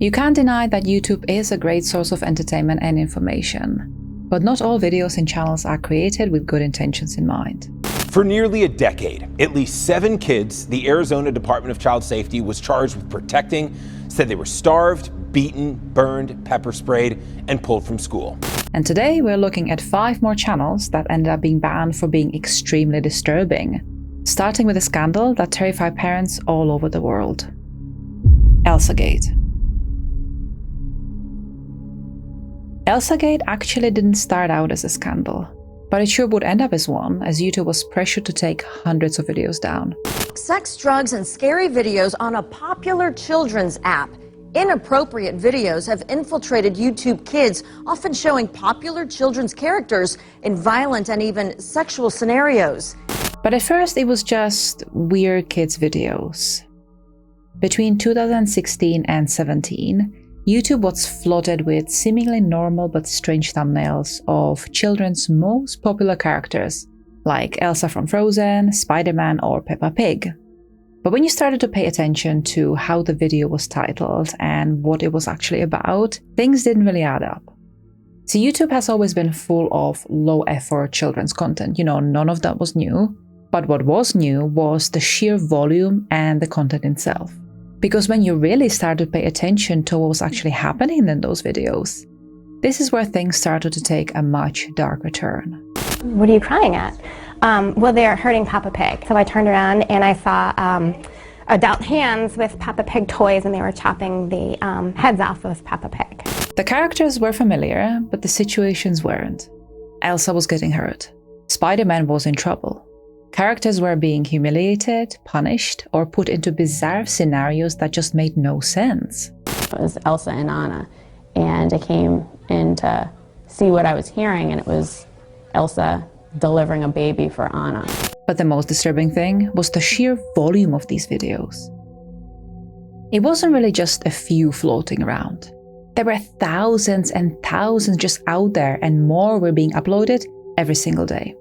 You can't deny that YouTube is a great source of entertainment and information, but not all videos and channels are created with good intentions in mind. For nearly a decade, at least 7 kids the Arizona Department of Child Safety was charged with protecting said they were starved, beaten, burned, pepper sprayed, and pulled from school. And today we're looking at 5 more channels that ended up being banned for being extremely disturbing, starting with a scandal that terrified parents all over the world. Elsagate. Elsagate actually didn't start out as a scandal, but it sure would end up as one, as YouTube was pressured to take hundreds of videos down. Sex, drugs, and scary videos on a popular children's app. Inappropriate videos have infiltrated YouTube Kids, often showing popular children's characters in violent and even sexual scenarios. But at first it was just weird kids videos. Between 2016 and 17, YouTube was flooded with seemingly normal but strange thumbnails of children's most popular characters, like Elsa from Frozen, Spider-Man, or Peppa Pig. But when you started to pay attention to how the video was titled and what it was actually about, things didn't really add up. So YouTube has always been full of low-effort children's content. None of that was new. But what was new was the sheer volume and the content itself. Because when you really started to pay attention to what was actually happening in those videos, this is where things started to take a much darker turn. What are you crying at? Well, they're hurting Peppa Pig. So I turned around and I saw adult hands with Peppa Pig toys, and they were chopping the heads off of Peppa Pig. The characters were familiar, but the situations weren't. Elsa was getting hurt. Spider-Man was in trouble. Characters were being humiliated, punished, or put into bizarre scenarios that just made no sense. It was Elsa and Anna, and I came in to see what I was hearing, and it was Elsa delivering a baby for Anna. But the most disturbing thing was the sheer volume of these videos. It wasn't really just a few floating around. There were thousands and thousands just out there, and more were being uploaded every single day.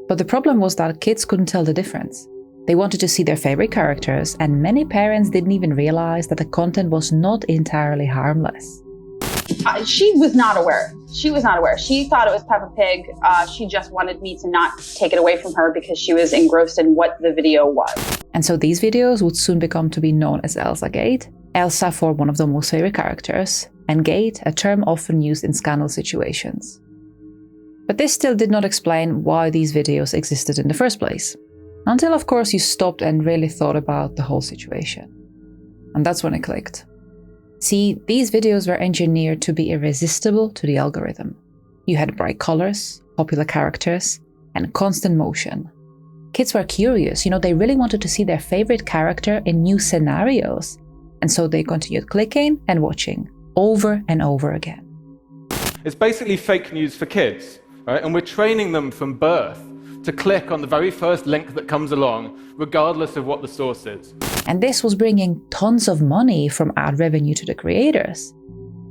But the problem was that kids couldn't tell the difference. They wanted to see their favorite characters, and many parents didn't even realize that the content was not entirely harmless. She was not aware. She thought it was Peppa Pig. She just wanted me to not take it away from her because she was engrossed in what the video was. And so these videos would soon become to be known as Elsagate, Elsa for one of the most favorite characters, and Gate, a term often used in scandal situations. But this still did not explain why these videos existed in the first place. Until, of course, you stopped and really thought about the whole situation. And that's when it clicked. See, these videos were engineered to be irresistible to the algorithm. You had bright colors, popular characters, and constant motion. Kids were curious, they really wanted to see their favorite character in new scenarios. And so they continued clicking and watching, over and over again. It's basically fake news for kids. Right? And we're training them from birth to click on the very first link that comes along, regardless of what the source is. And this was bringing tons of money from ad revenue to the creators.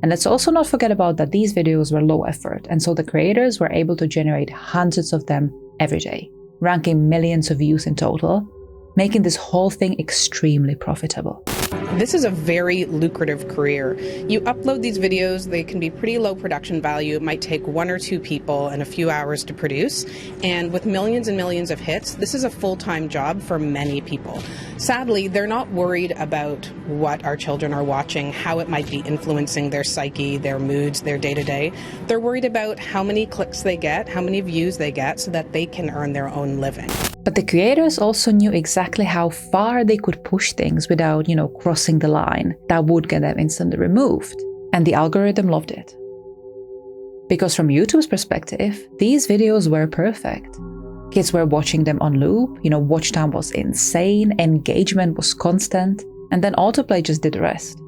And let's also not forget about that these videos were low effort, and so the creators were able to generate hundreds of them every day, ranking millions of views in total, making this whole thing extremely profitable. This is a very lucrative career. You upload these videos, they can be pretty low production value. It might take 1 or 2 people and a few hours to produce. And with millions and millions of hits, this is a full-time job for many people. Sadly, they're not worried about what our children are watching, how it might be influencing their psyche, their moods, their day-to-day. They're worried about how many clicks they get, how many views they get, so that they can earn their own living. But the creators also knew exactly how far they could push things without, crossing the line that would get them instantly removed. And the algorithm loved it. Because from YouTube's perspective, these videos were perfect. Kids were watching them on loop, watch time was insane, engagement was constant, and then autoplay just did the rest.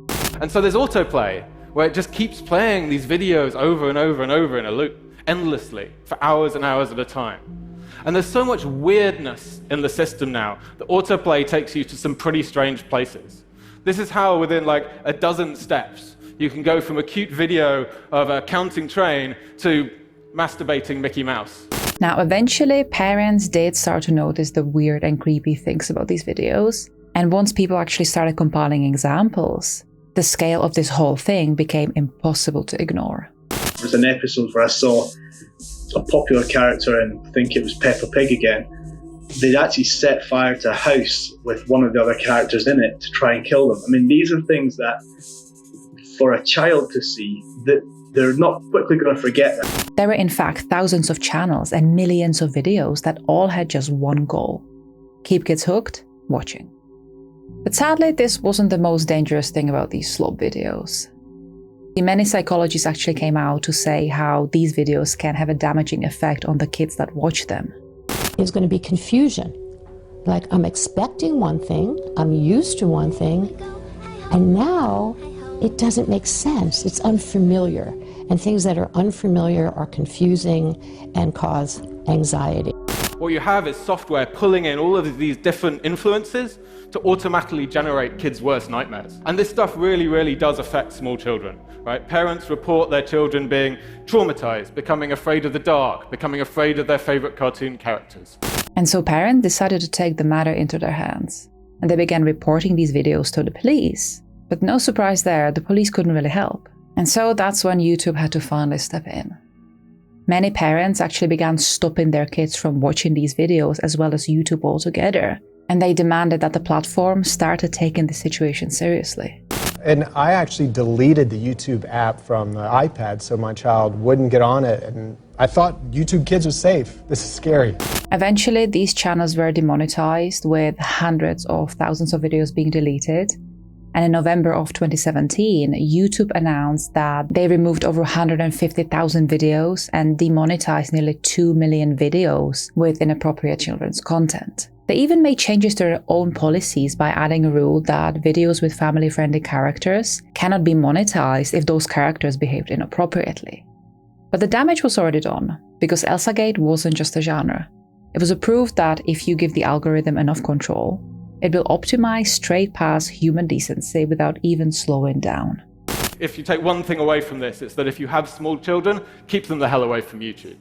And so there's autoplay, where it just keeps playing these videos over and over and over in a loop, endlessly, for hours and hours at a time. And there's so much weirdness in the system now that autoplay takes you to some pretty strange places. This is how within like a dozen steps you can go from a cute video of a counting train to masturbating Mickey Mouse. Now, eventually, parents did start to notice the weird and creepy things about these videos. And once people actually started compiling examples, The scale of this whole thing became impossible to ignore. There was an episode where I saw a popular character, and I think it was Peppa Pig again. They'd actually set fire to a house with one of the other characters in it to try and kill them. I mean, these are things that, for a child to see, that they're not quickly going to forget that. There were in fact thousands of channels and millions of videos that all had just one goal: keep kids hooked, watching. But sadly, this wasn't the most dangerous thing about these slob videos. Many psychologists actually came out to say how these videos can have a damaging effect on the kids that watch them. There's going to be confusion. Like, I'm expecting one thing, I'm used to one thing, and now it doesn't make sense. It's unfamiliar. And things that are unfamiliar are confusing and cause anxiety. What you have is software pulling in all of these different influences to automatically generate kids' worst nightmares. And this stuff really, really does affect small children, right? Parents report their children being traumatized, becoming afraid of the dark, becoming afraid of their favorite cartoon characters. And so parents decided to take the matter into their hands, and they began reporting these videos to the police. But no surprise there, the police couldn't really help. And so that's when YouTube had to finally step in. Many parents actually began stopping their kids from watching these videos as well as YouTube altogether, and they demanded that the platform started taking the situation seriously. And I actually deleted the YouTube app from the iPad so my child wouldn't get on it, and I thought YouTube Kids was safe. This is scary. Eventually, these channels were demonetized, with hundreds of thousands of videos being deleted. And in November of 2017, YouTube announced that they removed over 150,000 videos and demonetized nearly 2 million videos with inappropriate children's content. They even made changes to their own policies by adding a rule that videos with family-friendly characters cannot be monetized if those characters behaved inappropriately. But the damage was already done, because Elsagate wasn't just a genre. It was a proof that if you give the algorithm enough control, it will optimize straight past human decency without even slowing down. If you take one thing away from this, it's that if you have small children, keep them the hell away from YouTube.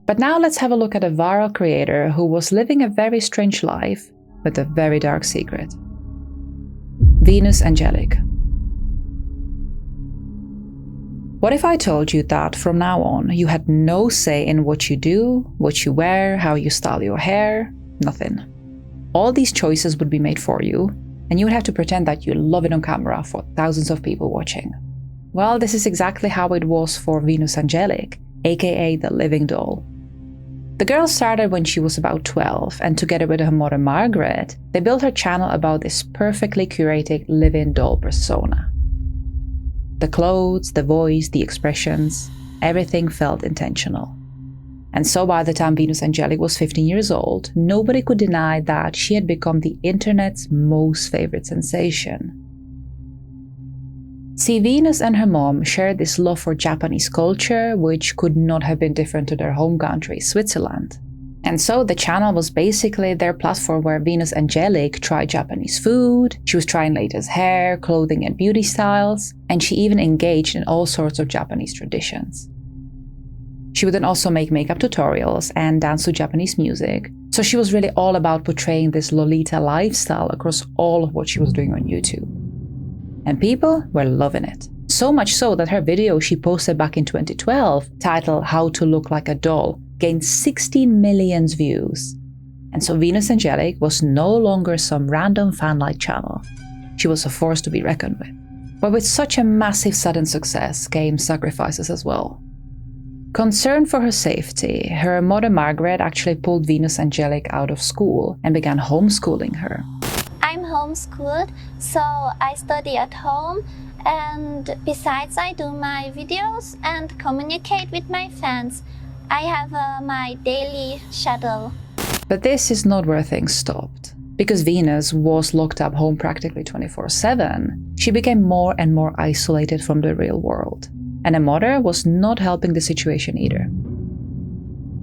But now let's have a look at a viral creator who was living a very strange life with a very dark secret. Venus Angelic. What if I told you that from now on you had no say in what you do, what you wear, how you style your hair? Nothing. All these choices would be made for you, and you would have to pretend that you love it on camera for thousands of people watching. Well, this is exactly how it was for Venus Angelic, aka the living doll. The girl started when she was about 12, and together with her mother Margaret, they built her channel about this perfectly curated living doll persona. The clothes, the voice, the expressions, everything felt intentional. And so by the time Venus Angelic was 15 years old, nobody could deny that she had become the internet's most favorite sensation. See, Venus and her mom shared this love for Japanese culture, which could not have been different to their home country, Switzerland. And so the channel was basically their platform where Venus Angelic tried Japanese food, she was trying latest hair, clothing and beauty styles, and she even engaged in all sorts of Japanese traditions. She would then also make makeup tutorials and dance to Japanese music, so she was really all about portraying this Lolita lifestyle across all of what she was doing on YouTube. And people were loving it. So much so that her video she posted back in 2012, titled How to Look Like a Doll, gained 16 million views. And so Venus Angelic was no longer some random fan-like channel. She was a force to be reckoned with. But with such a massive sudden success came sacrifices as well. Concerned for her safety, her mother Margaret actually pulled Venus Angelic out of school and began homeschooling her. I'm homeschooled, so I study at home, and besides I do my videos and communicate with my fans. I have my daily schedule. But this is not where things stopped. Because Venus was locked up home practically 24/7, she became more and more isolated from the real world. And her mother was not helping the situation either.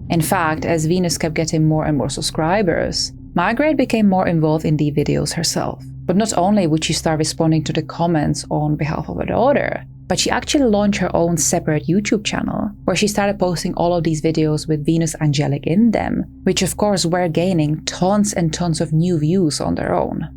In fact, as Venus kept getting more and more subscribers, Margaret became more involved in the videos herself. But not only would she start responding to the comments on behalf of her daughter, but she actually launched her own separate YouTube channel, where she started posting all of these videos with Venus Angelic in them, which of course were gaining tons and tons of new views on their own.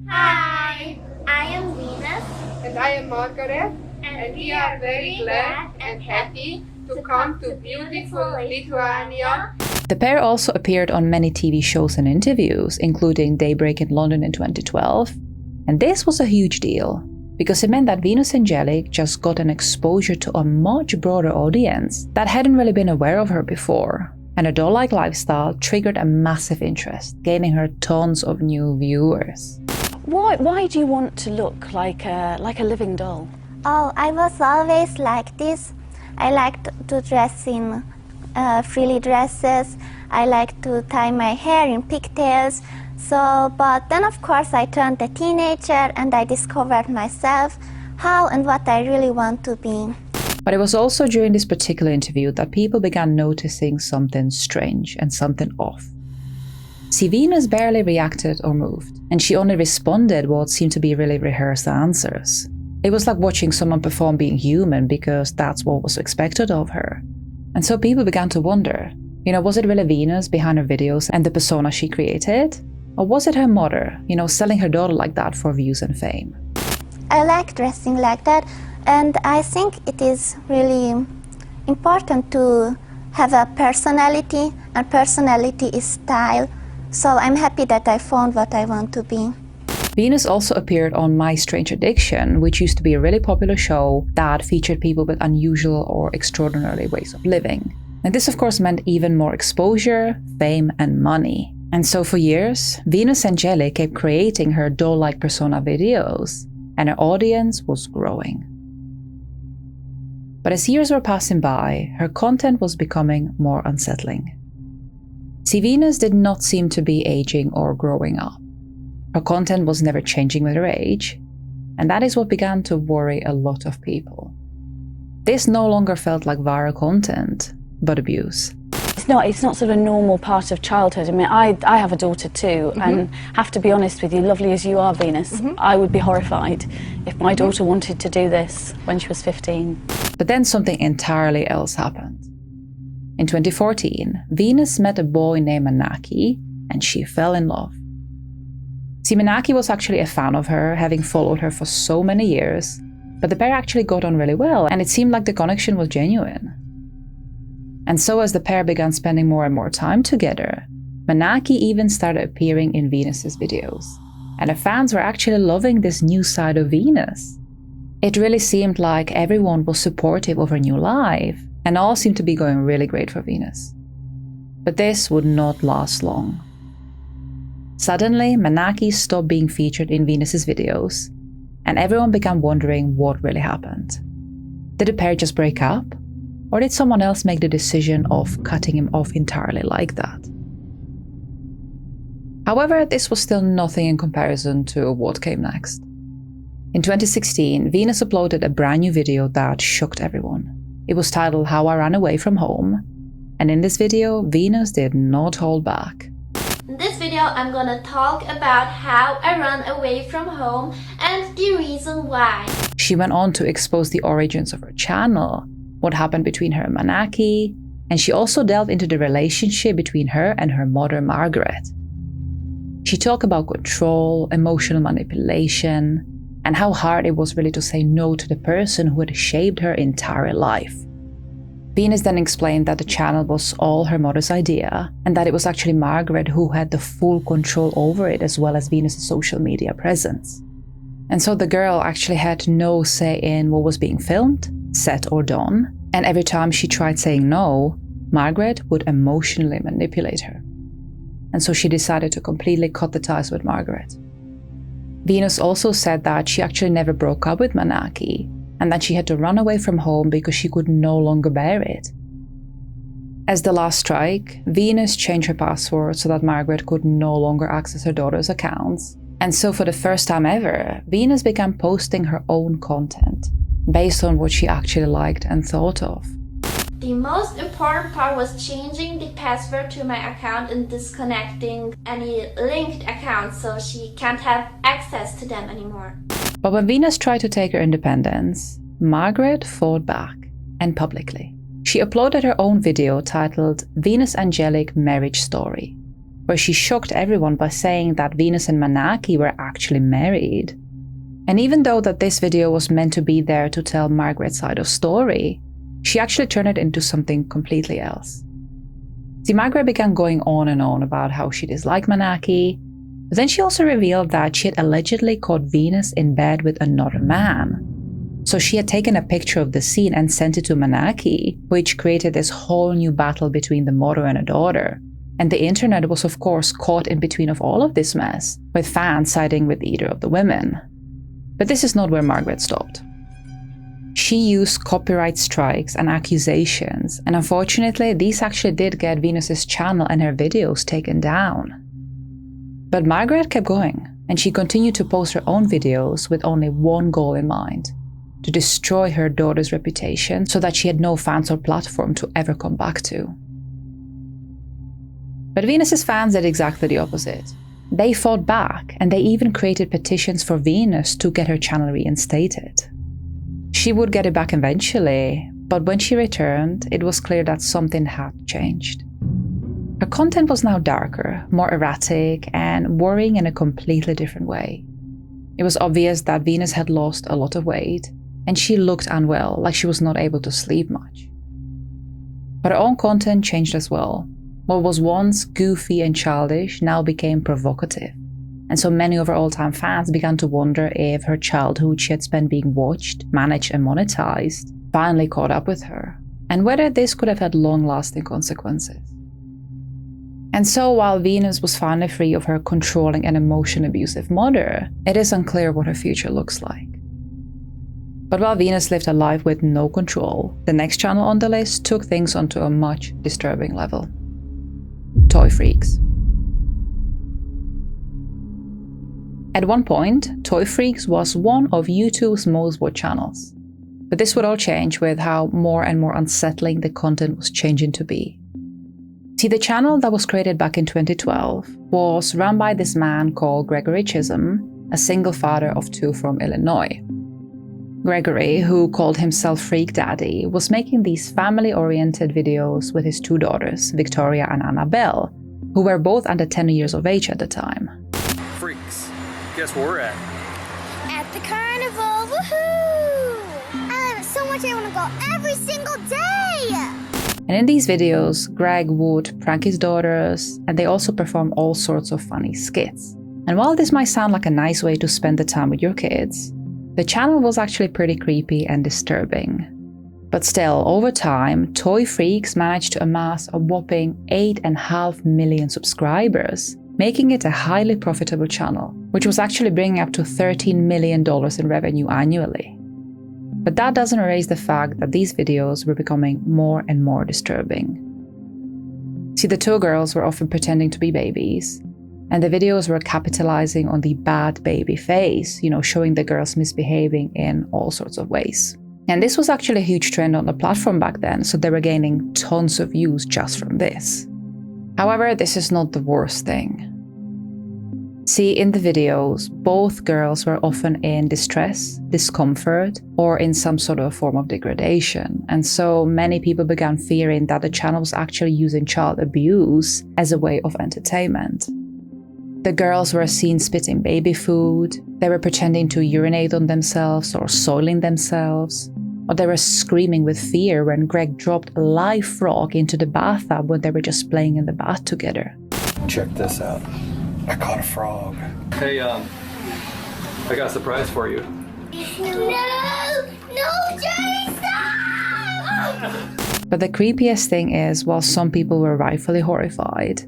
Hi, I am Venus. And I am Margaret, and we are very glad and happy to come to beautiful Lithuania. The pair also appeared on many TV shows and interviews, including Daybreak in London in 2012. And this was a huge deal, because it meant that Venus Angelic just got an exposure to a much broader audience that hadn't really been aware of her before. And her doll-like lifestyle triggered a massive interest, gaining her tons of new viewers. Why do you want to look like a living doll? Oh, I was always like this. I liked to dress in frilly dresses. I liked to tie my hair in pigtails. But then of course I turned a teenager and I discovered myself how and what I really want to be. But it was also during this particular interview that people began noticing something strange and something off. See, Venus barely reacted or moved, and she only responded what seemed to be really rehearsed answers. It was like watching someone perform being human because that's what was expected of her. And so people began to wonder, was it really Venus behind her videos and the persona she created? Or was it her mother, selling her daughter like that for views and fame? I like dressing like that, and I think it is really important to have a personality, and personality is style. So I'm happy that I found what I want to be. Venus also appeared on My Strange Addiction, which used to be a really popular show that featured people with unusual or extraordinary ways of living. And this of course meant even more exposure, fame and money. And so for years, Venus Angelic kept creating her doll-like persona videos, and her audience was growing. But as years were passing by, her content was becoming more unsettling. See, Venus did not seem to be aging or growing up. Her content was never changing with her age, and that is what began to worry a lot of people. This no longer felt like viral content, but abuse. It's not sort of a normal part of childhood. I mean, I have a daughter too, and have to be honest with you, lovely as you are, Venus, I would be horrified if my daughter wanted to do this when she was 15. But then something entirely else happened. In 2014, Venus met a boy named Manaki, and she fell in love. See, Manaki was actually a fan of her, having followed her for so many years, but the pair actually got on really well, and it seemed like the connection was genuine. And so as the pair began spending more and more time together, Manaki even started appearing in Venus's videos, and her fans were actually loving this new side of Venus. It really seemed like everyone was supportive of her new life, and all seemed to be going really great for Venus. But this would not last long. Suddenly, Manaki stopped being featured in Venus's videos, and everyone began wondering what really happened. Did the pair just break up? Or did someone else make the decision of cutting him off entirely like that? However, this was still nothing in comparison to what came next. In 2016, Venus uploaded a brand new video that shocked everyone. It was titled How I Ran Away From Home, and in this video, Venus did not hold back. In this video, I'm gonna talk about how I ran away from home and the reason why. She went on to expose the origins of her channel, what happened between her and Manaki, and she also delved into the relationship between her and her mother, Margaret. She talked about control, emotional manipulation, and how hard it was really to say no to the person who had shaped her entire life. Venus then explained that the channel was all her mother's idea, and that it was actually Margaret who had the full control over it, as well as Venus's social media presence. And so the girl actually had no say in what was being filmed, said or done, and every time she tried saying no, Margaret would emotionally manipulate her. And so she decided to completely cut the ties with Margaret. Venus also said that she actually never broke up with Manaki, and that she had to run away from home because she could no longer bear it. As the last strike, Venus changed her password so that Margaret could no longer access her daughter's accounts. And so for the first time ever, Venus began posting her own content, based on what she actually liked and thought of. The most important part was changing the password to my account and disconnecting any linked accounts so she can't have access to them anymore. But when Venus tried to take her independence, Margaret fought back, and publicly. She uploaded her own video titled Venus Angelic Marriage Story, where she shocked everyone by saying that Venus and Manaki were actually married. And even though that this video was meant to be there to tell Margaret's side of story, she actually turned it into something completely else. See, Margaret began going on and on about how she disliked Manaki, but then she also revealed that she had allegedly caught Venus in bed with another man. So she had taken a picture of the scene and sent it to Manaki, which created this whole new battle between the mother and her daughter. And the internet was of course caught in between of all of this mess, with fans siding with either of the women. But this is not where Margaret stopped. She used copyright strikes and accusations, and unfortunately these actually did get Venus's channel and her videos taken down. But Margaret kept going, and she continued to post her own videos with only one goal in mind: to destroy her daughter's reputation so that she had no fans or platform to ever come back to. But Venus's fans did exactly the opposite. They fought back, and they even created petitions for Venus to get her channel reinstated. She would get it back eventually, but when she returned, it was clear that something had changed. Her content was now darker, more erratic, and worrying in a completely different way. It was obvious that Venus had lost a lot of weight, and she looked unwell, like she was not able to sleep much. But her own content changed as well. What was once goofy and childish now became provocative, and so many of her all-time fans began to wonder if her childhood she had spent being watched, managed and monetized finally caught up with her, and whether this could have had long-lasting consequences. And so while Venus was finally free of her controlling and emotion-abusive mother, it is unclear what her future looks like. But while Venus lived a life with no control, the next channel on the list took things onto a much disturbing level. Toy Freaks. At one point, Toy Freaks was one of YouTube's most watched channels. But this would all change with how more and more unsettling the content was changing to be. See, the channel that was created back in 2012 was run by this man called Gregory Chisholm, a single father of two from Illinois. Gregory, who called himself Freak Daddy, was making these family-oriented videos with his two daughters, Victoria and Annabelle, who were both under 10 years of age at the time. Freaks, guess where we're at? At the carnival, woohoo! I love it so much I want to go every single day! And in these videos, Greg would prank his daughters, and they also perform all sorts of funny skits. And while this might sound like a nice way to spend the time with your kids, the channel was actually pretty creepy and disturbing. But still, over time, Toy Freaks managed to amass a whopping 8.5 million subscribers, making it a highly profitable channel, which was actually bringing up to $13 million in revenue annually. But that doesn't erase the fact that these videos were becoming more and more disturbing. See, the two girls were often pretending to be babies, and the videos were capitalizing on the bad baby phase, showing the girls misbehaving in all sorts of ways. And this was actually a huge trend on the platform back then, so they were gaining tons of views just from this. However, this is not the worst thing. See, in the videos, both girls were often in distress, discomfort, or in some sort of form of degradation, and so many people began fearing that the channel was actually using child abuse as a way of entertainment. The girls were seen spitting baby food, they were pretending to urinate on themselves or soiling themselves, or they were screaming with fear when Greg dropped a live frog into the bathtub when they were just playing in the bath together. Check this out. I caught a frog. Hey, I got a surprise for you. No, Jay, stop! But the creepiest thing is, while some people were rightfully horrified,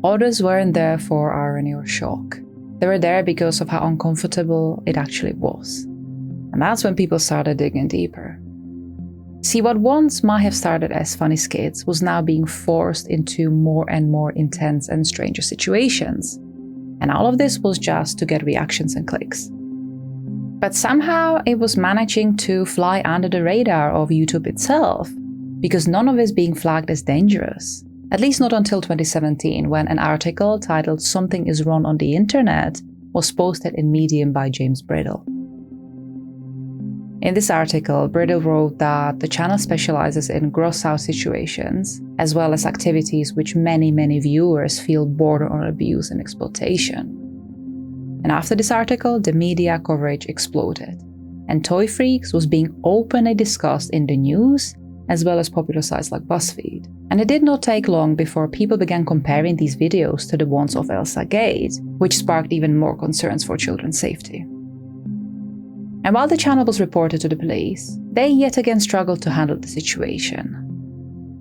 others weren't there for irony or shock. They were there because of how uncomfortable it actually was. And that's when people started digging deeper. See, what once might have started as funny skits was now being forced into more and more intense and stranger situations. And all of this was just to get reactions and clicks. But somehow it was managing to fly under the radar of YouTube itself, because none of it is being flagged as dangerous. At least not until 2017, when an article titled "Something is Wrong on the Internet" was posted in Medium by James Bridle. In this article, Bridle wrote that the channel specializes in gross-out situations, as well as activities which many viewers feel border on abuse and exploitation. And after this article, the media coverage exploded, and Toy Freaks was being openly discussed in the news, as well as popular sites like BuzzFeed. And it did not take long before people began comparing these videos to the ones of Elsagate, which sparked even more concerns for children's safety. And while the channel was reported to the police, they yet again struggled to handle the situation.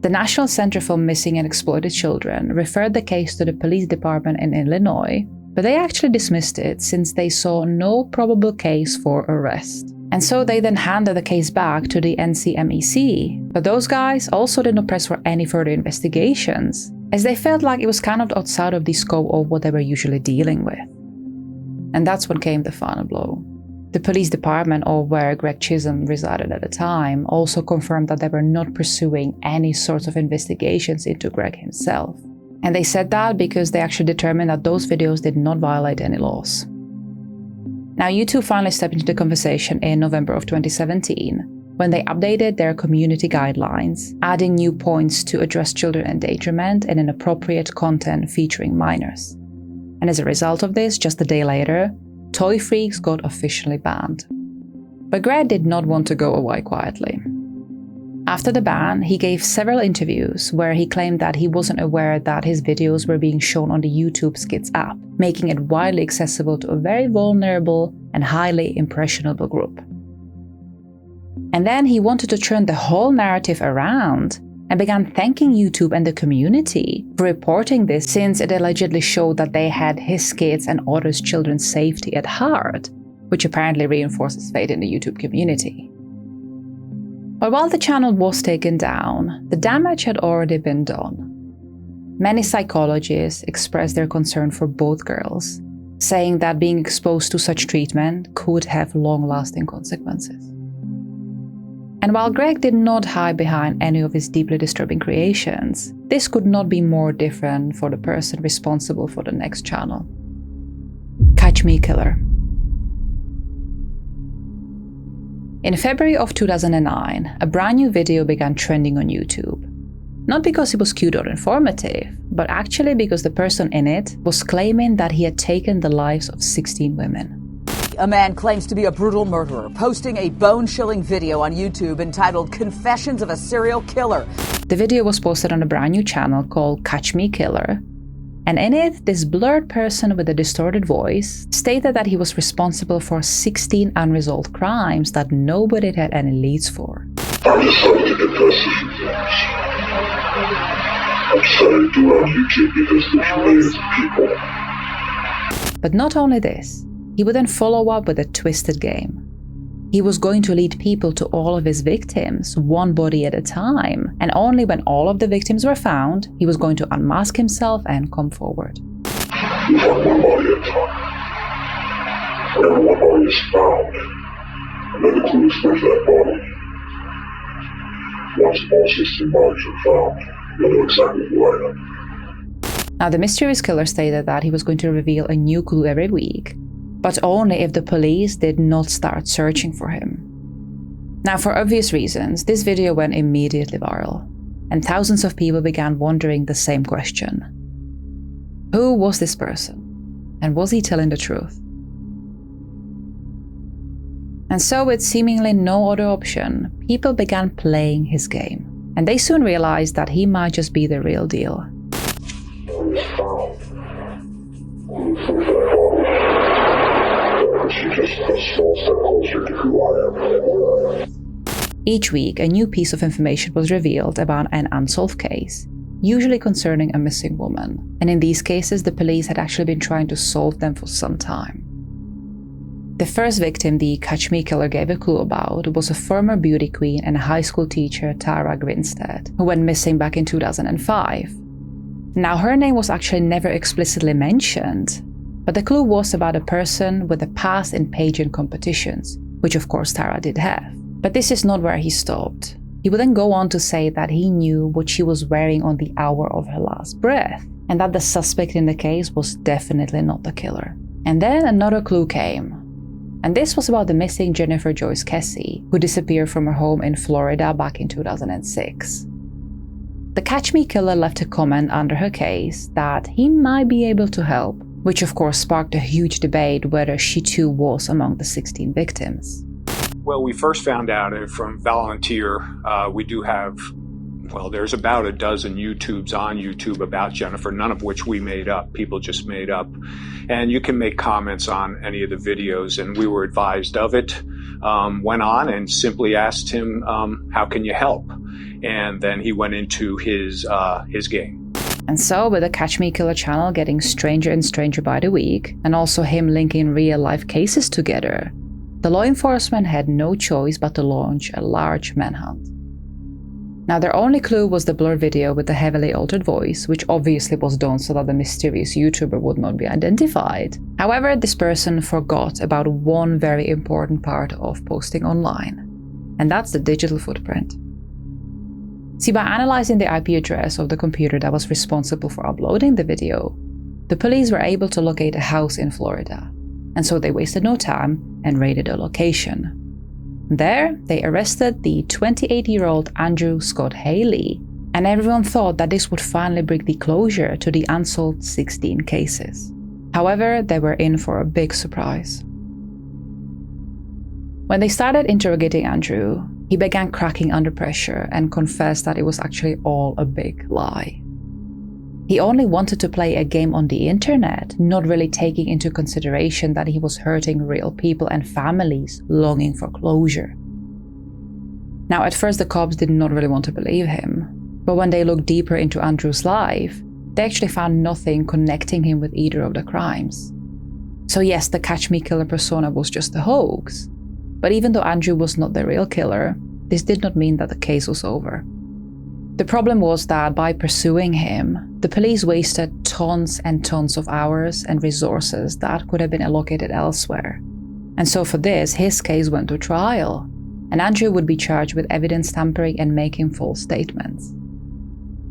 The National Center for Missing and Exploited Children referred the case to the police department in Illinois, but they actually dismissed it since they saw no probable case for arrest. And so they then handed the case back to the NCMEC, but those guys also did not press for any further investigations, as they felt like it was kind of outside of the scope of what they were usually dealing with. And that's when came the final blow. The police department, or where Greg Chisholm resided at the time, also confirmed that they were not pursuing any sorts of investigations into Greg himself. And they said that because they actually determined that those videos did not violate any laws. Now, YouTube finally stepped into the conversation in November of 2017, when they updated their community guidelines, adding new points to address children endangerment and inappropriate content featuring minors. And as a result of this, just a day later, Toy Freaks got officially banned. But Greg did not want to go away quietly. After the ban, he gave several interviews where he claimed that he wasn't aware that his videos were being shown on the YouTube Kids app, making it widely accessible to a very vulnerable and highly impressionable group. And then he wanted to turn the whole narrative around and began thanking YouTube and the community for reporting this, since it allegedly showed that they had his kids and others' children's safety at heart, which apparently reinforces faith in the YouTube community. But while the channel was taken down, the damage had already been done. Many psychologists expressed their concern for both girls, saying that being exposed to such treatment could have long-lasting consequences. And while Greg did not hide behind any of his deeply disturbing creations, this could not be more different for the person responsible for the next channel. Catch Me Killer. In February of 2009, a brand new video began trending on YouTube. Not because it was cute or informative, but actually because the person in it was claiming that he had taken the lives of 16 women. A man claims to be a brutal murderer, posting a bone-chilling video on YouTube entitled Confessions of a Serial Killer. The video was posted on a brand new channel called Catch Me Killer, and in it, this blurred person with a distorted voice stated that he was responsible for 16 unresolved crimes that nobody had any leads for. I decided to confess to some things. I decided to do it on YouTube because there's millions of people. But not only this, he would then follow up with a twisted game. He was going to lead people to all of his victims, one body at a time, and only when all of the victims were found, he was going to unmask himself and come forward. One body at a time. And one body is found. And then the police search that body. Once all 16 bodies are found, you'll know exactly who I am. Now, the mysterious killer stated that he was going to reveal a new clue every week, but only if the police did not start searching for him. Now, for obvious reasons, this video went immediately viral, and thousands of people began wondering the same question. Who was this person? And was he telling the truth? And so, with seemingly no other option, people began playing his game, and they soon realized that he might just be the real deal. Each week, a new piece of information was revealed about an unsolved case, usually concerning a missing woman, and in these cases, the police had actually been trying to solve them for some time. The first victim the Catch Me Killer gave a clue about was a former beauty queen and high school teacher, Tara Grinstead, who went missing back in 2005. Now, her name was actually never explicitly mentioned, but the clue was about a person with a past in pageant competitions, which of course Tara did have. But this is not where he stopped. He would then go on to say that he knew what she was wearing on the hour of her last breath, and that the suspect in the case was definitely not the killer. And then another clue came. And this was about the missing Jennifer Joyce Kessie, who disappeared from her home in Florida back in 2006. The Catch Me Killer left a comment under her case that he might be able to help which of course sparked a huge debate whether she too was among the 16 victims. Well, we first found out from Volunteer. We do have, well, there's about a dozen YouTubes on YouTube about Jennifer, none of which we made up. People just made up. And you can make comments on any of the videos, and we were advised of it. Went on and simply asked him, how can you help? And then he went into his game. And so, with the Catch Me Killer channel getting stranger and stranger by the week, and also him linking real-life cases together, the law enforcement had no choice but to launch a large manhunt. Now, their only clue was the blurred video with the heavily altered voice, which obviously was done so that the mysterious YouTuber would not be identified. However, this person forgot about one very important part of posting online, and that's the digital footprint. See, by analyzing the IP address of the computer that was responsible for uploading the video, the police were able to locate a house in Florida, and so they wasted no time and raided the location. There, they arrested the 28-year-old Andrew Scott Haley, and everyone thought that this would finally bring the closure to the unsolved 16 cases. However, they were in for a big surprise. When they started interrogating Andrew, he began cracking under pressure and confessed that it was actually all a big lie. He only wanted to play a game on the internet, not really taking into consideration that he was hurting real people and families longing for closure. Now, at first the cops did not really want to believe him, but when they looked deeper into Andrew's life, they actually found nothing connecting him with either of the crimes. So yes, the Catch Me Killer persona was just a hoax, but even though Andrew was not the real killer, this did not mean that the case was over. The problem was that by pursuing him, the police wasted tons and tons of hours and resources that could have been allocated elsewhere. And so for this, his case went to trial, and Andrew would be charged with evidence tampering and making false statements.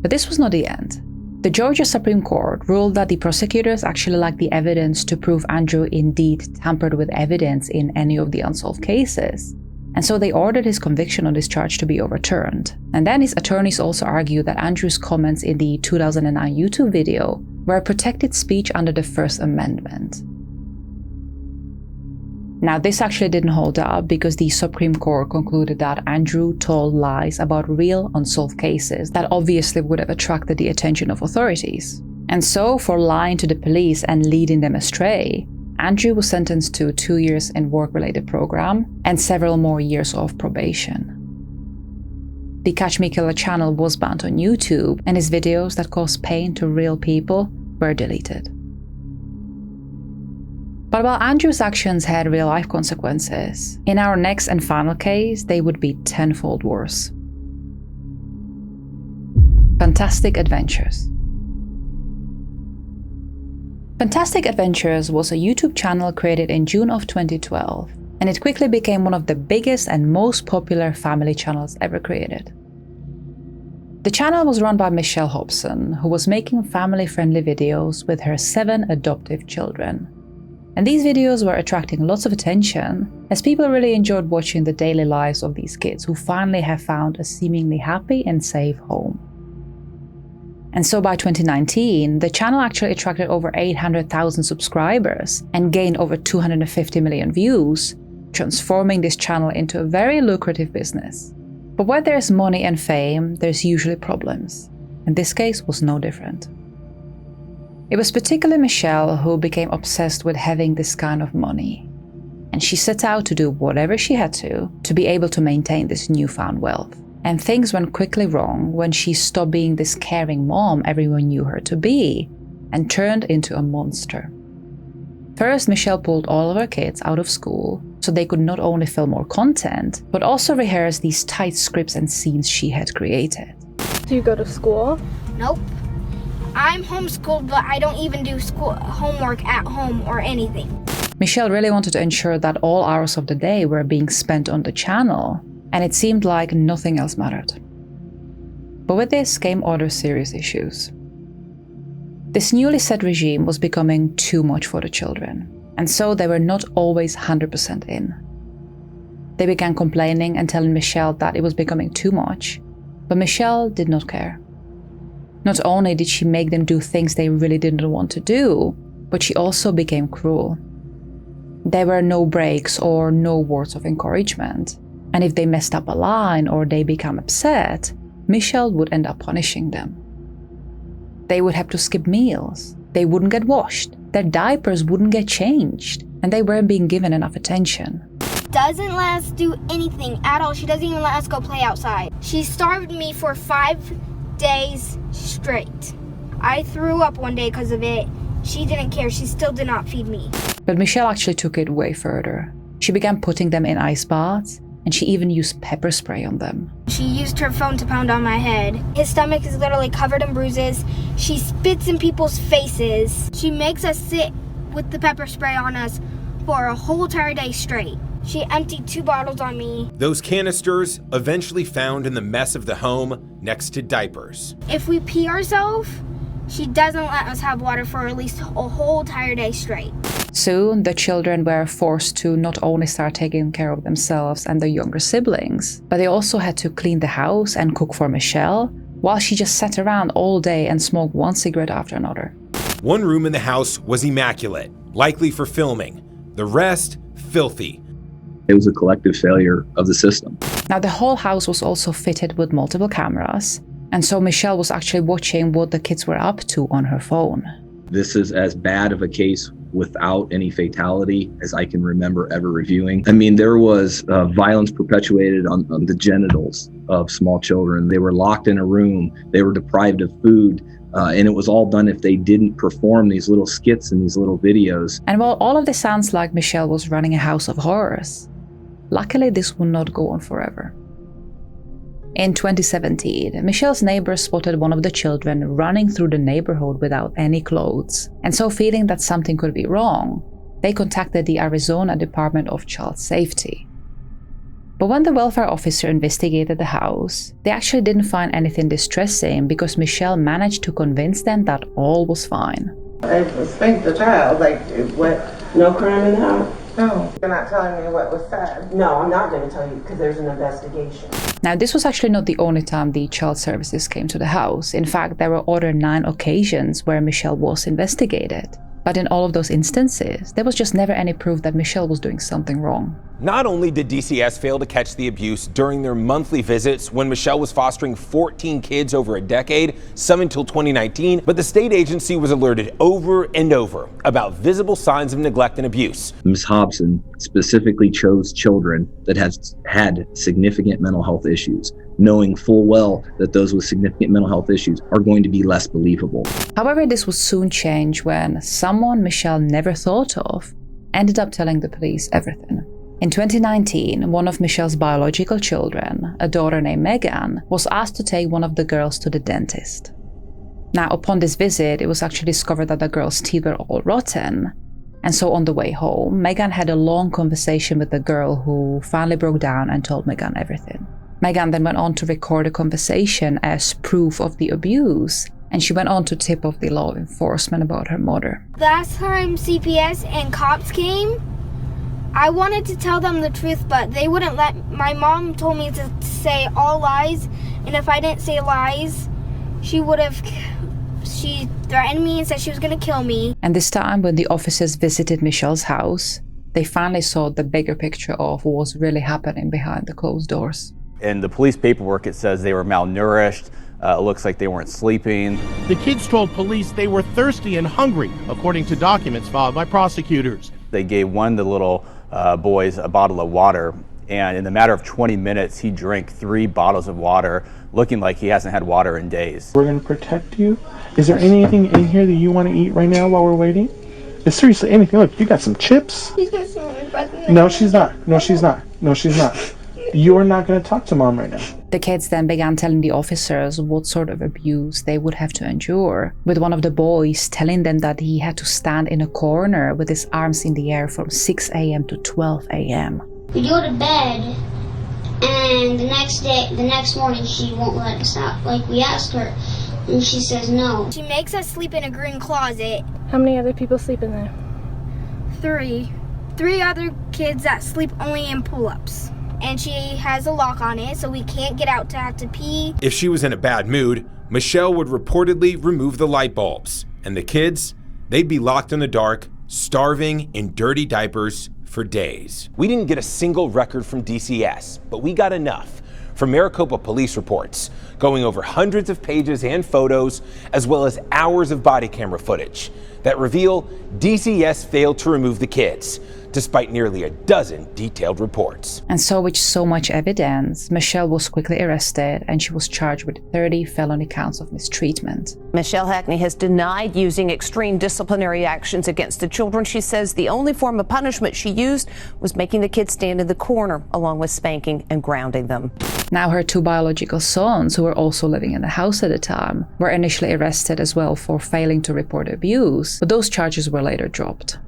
But this was not the end. The Georgia Supreme Court ruled that the prosecutors actually lacked the evidence to prove Andrew indeed tampered with evidence in any of the unsolved cases. And so they ordered his conviction on this charge to be overturned. And then his attorneys also argued that Andrew's comments in the 2009 YouTube video were protected speech under the First Amendment. Now, this actually didn't hold up because the Supreme Court concluded that Andrew told lies about real unsolved cases that obviously would have attracted the attention of authorities. And so, for lying to the police and leading them astray, Andrew was sentenced to 2 years in work-related program and several more years of probation. The Catch Me Killer channel was banned on YouTube, and his videos that caused pain to real people were deleted. But while Andrew's actions had real-life consequences, in our next and final case, they would be tenfold worse. Fantastic Adventures. Fantastic Adventures was a YouTube channel created in June of 2012, and it quickly became one of the biggest and most popular family channels ever created. The channel was run by Michelle Hobson, who was making family-friendly videos with her 7 adoptive children. And these videos were attracting lots of attention, as people really enjoyed watching the daily lives of these kids who finally have found a seemingly happy and safe home. And so by 2019, the channel actually attracted over 800,000 subscribers and gained over 250 million views, transforming this channel into a very lucrative business. But where there's money and fame, there's usually problems, and this case was no different. It was particularly Michelle who became obsessed with having this kind of money, and she set out to do whatever she had to be able to maintain this newfound wealth. And things went quickly wrong when she stopped being this caring mom everyone knew her to be, and turned into a monster. First, Michelle pulled all of her kids out of school so they could not only film more content, but also rehearse these tight scripts and scenes she had created. Do you go to school? Nope. I'm homeschooled, but I don't even do school homework at home or anything. Michelle really wanted to ensure that all hours of the day were being spent on the channel, and it seemed like nothing else mattered. But with this came other serious issues. This newly set regime was becoming too much for the children, and so they were not always 100% in. They began complaining and telling Michelle that it was becoming too much, but Michelle did not care. Not only did she make them do things they really didn't want to do, but she also became cruel. There were no breaks or no words of encouragement, and if they messed up a line or they became upset, Michelle would end up punishing them. They would have to skip meals, they wouldn't get washed, their diapers wouldn't get changed, and they weren't being given enough attention. Doesn't let us do anything at all. She doesn't even let us go play outside. She starved me for 5 days straight. I threw up one day because of it. She didn't care. She still did not feed me. But Michelle actually took it way further. She began putting them in ice baths, and she even used pepper spray on them. She used her phone to pound on my head. His stomach is literally covered in bruises. She spits in people's faces. She makes us sit with the pepper spray on us for a whole entire day straight. She emptied 2 bottles on me. Those canisters eventually found in the mess of the home next to diapers. If we pee ourselves, she doesn't let us have water for at least a whole entire day straight. Soon, the children were forced to not only start taking care of themselves and their younger siblings, but they also had to clean the house and cook for Michelle, while she just sat around all day and smoked one cigarette after another. One room in the house was immaculate, likely for filming. The rest, filthy. It was a collective failure of the system. Now, the whole house was also fitted with multiple cameras, and so Michelle was actually watching what the kids were up to on her phone. This is as bad of a case without any fatality as I can remember ever reviewing. I mean, there was violence perpetuated on the genitals of small children. They were locked in a room. They were deprived of food. And it was all done if they didn't perform these little skits and these little videos. And while all of this sounds like Michelle was running a house of horrors, luckily this would not go on forever. In 2017, Michelle's neighbors spotted one of the children running through the neighborhood without any clothes, and so feeling that something could be wrong, they contacted the Arizona Department of Child Safety. But when the welfare officer investigated the house, they actually didn't find anything distressing because Michelle managed to convince them that all was fine. I spanked the child, like, what? No crime in the house? No. You're not telling me what was said? No, I'm not going to tell you because there's an investigation. Now, this was actually not the only time the child services came to the house. In fact, there were other 9 occasions where Michelle was investigated. But in all of those instances, there was just never any proof that Michelle was doing something wrong. Not only did DCS fail to catch the abuse during their monthly visits when Michelle was fostering 14 kids over a decade, some until 2019, but the state agency was alerted over and over about visible signs of neglect and abuse. Ms. Hobson specifically chose children that had significant mental health issues, knowing full well that those with significant mental health issues are going to be less believable. However, this would soon change when someone Michelle never thought of ended up telling the police everything. In 2019, one of Michelle's biological children, a daughter named Megan, was asked to take one of the girls to the dentist. Now, upon this visit, it was actually discovered that the girl's teeth were all rotten. And so on the way home, Megan had a long conversation with the girl who finally broke down and told Megan everything. Megan then went on to record a conversation as proof of the abuse, and she went on to tip off the law enforcement about her mother. Last time CPS and cops came, I wanted to tell them the truth, but they wouldn't let. My mom told me to say all lies, and if I didn't say lies, she threatened me and said she was going to kill me. And this time, when the officers visited Michelle's house, they finally saw the bigger picture of what was really happening behind the closed doors. In the police paperwork, it says they were malnourished. It looks like they weren't sleeping. The kids told police they were thirsty and hungry, according to documents filed by prosecutors. They gave one of the little boys a bottle of water, and in the matter of 20 minutes, he drank 3 bottles of water, looking like he hasn't had water in days. We're going to protect you. Is there anything in here that you want to eat right now while we're waiting? Seriously, anything. Look, you got some chips. She's going to smell my breath. No, she's not. No, she's not. No, she's not. You're not going to talk to Mom right now. The kids then began telling the officers what sort of abuse they would have to endure, with one of the boys telling them that he had to stand in a corner with his arms in the air from 6 a.m. to 12 a.m. We go to bed, and the next morning she won't let us out. Like, we ask her, and she says no. She makes us sleep in a green closet. How many other people sleep in there? 3. 3 other kids that sleep only in pull-ups. And she has a lock on it, so we can't get out to have to pee. If she was in a bad mood, Michelle would reportedly remove the light bulbs, and the kids, they'd be locked in the dark, starving in dirty diapers for days. We didn't get a single record from DCS, but we got enough from Maricopa police reports, going over hundreds of pages and photos, as well as hours of body camera footage that reveal DCS failed to remove the kids, despite nearly a dozen detailed reports. And so with so much evidence, Michelle was quickly arrested and she was charged with 30 felony counts of mistreatment. Michelle Hackney has denied using extreme disciplinary actions against the children. She says the only form of punishment she used was making the kids stand in the corner, along with spanking and grounding them. Now her two biological sons, who were also living in the house at the time, were initially arrested as well for failing to report abuse, but those charges were later dropped.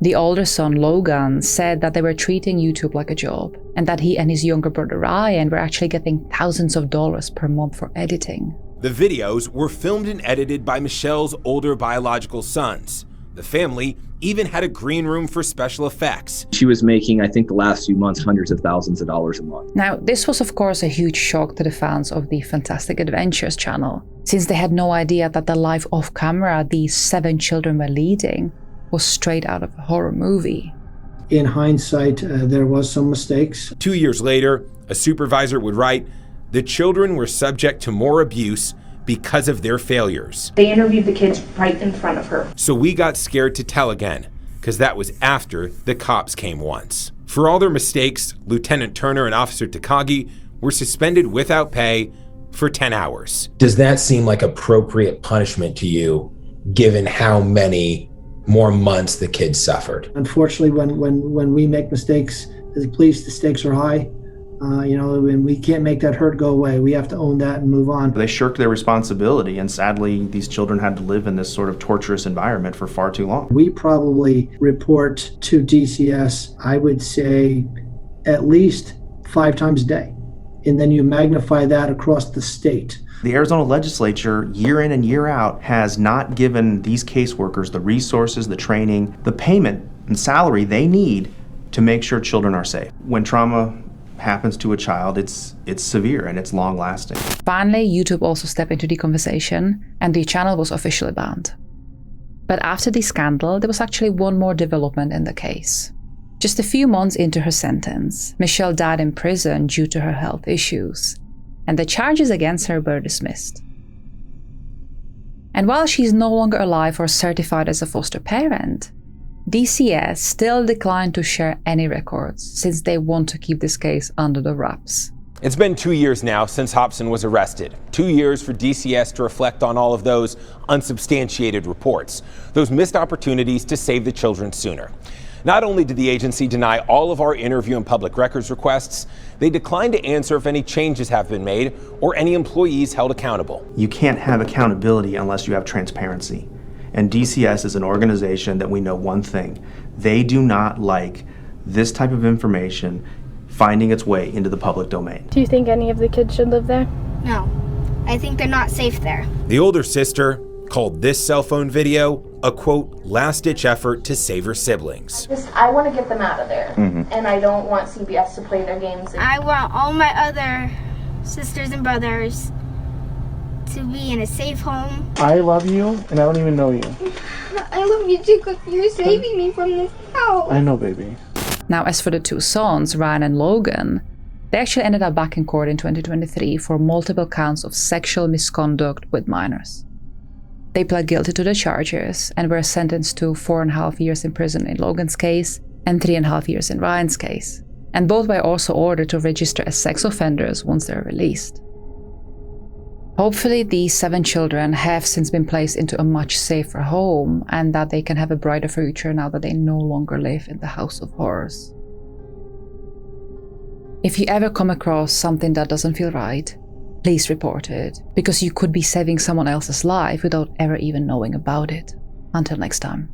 The older son, Logan, said that they were treating YouTube like a job, and that he and his younger brother, Ryan, were actually getting thousands of dollars per month for editing. The videos were filmed and edited by Michelle's older biological sons. The family even had a green room for special effects. She was making, I think the last few months, hundreds of thousands of dollars a month. Now, this was of course a huge shock to the fans of the Fantastic Adventures channel, since they had no idea that the life off camera these 7 children were leading was straight out of a horror movie. In hindsight, there was some mistakes. 2 years later, a supervisor would write, "The children were subject to more abuse because of their failures." They interviewed the kids right in front of her. So we got scared to tell again, because that was after the cops came once. For all their mistakes, Lieutenant Turner and Officer Co.Ag were suspended without pay for 10 hours. Does that seem like appropriate punishment to you, given how many more months the kids suffered? Unfortunately, when we make mistakes as a police, the stakes are high. And we can't make that hurt go away. We have to own that and move on. They shirked their responsibility, and sadly, these children had to live in this sort of torturous environment for far too long. We probably report to DCS, I would say, at least 5 times a day. And then you magnify that across the state. The Arizona legislature, year in and year out, has not given these caseworkers the resources, the training, the payment and salary they need to make sure children are safe. When trauma happens to a child, it's severe and it's long lasting. Finally, YouTube also stepped into the conversation and the channel was officially banned. But after the scandal, there was actually one more development in the case. Just a few months into her sentence, Michelle died in prison due to her health issues, and the charges against her were dismissed. And while she's no longer alive or certified as a foster parent, DCS still declined to share any records since they want to keep this case under the wraps. It's been 2 years now since Hobson was arrested. 2 years for DCS to reflect on all of those unsubstantiated reports, those missed opportunities to save the children sooner. Not only did the agency deny all of our interview and public records requests, they declined to answer if any changes have been made or any employees held accountable. You can't have accountability unless you have transparency. And DCS is an organization that we know one thing. They do not like this type of information finding its way into the public domain. Do you think any of the kids should live there? No. I think they're not safe there. The older sister called this cell phone video a, quote, last-ditch effort to save her siblings. I want to get them out of there, and I don't want CBS to play their games. I want all my other sisters and brothers to be in a safe home. I love you, and I don't even know you. I love you too, because you're saving me from this house. I know, baby. Now, as for the 2 sons, Ryan and Logan, they actually ended up back in court in 2023 for multiple counts of sexual misconduct with minors. They pled guilty to the charges and were sentenced to 4.5 years in prison in Logan's case and 3.5 years in Ryan's case. And both were also ordered to register as sex offenders once they're released. Hopefully, these 7 children have since been placed into a much safer home and that they can have a brighter future now that they no longer live in the House of Horrors. If you ever come across something that doesn't feel right, please report it, because you could be saving someone else's life without ever even knowing about it. Until next time.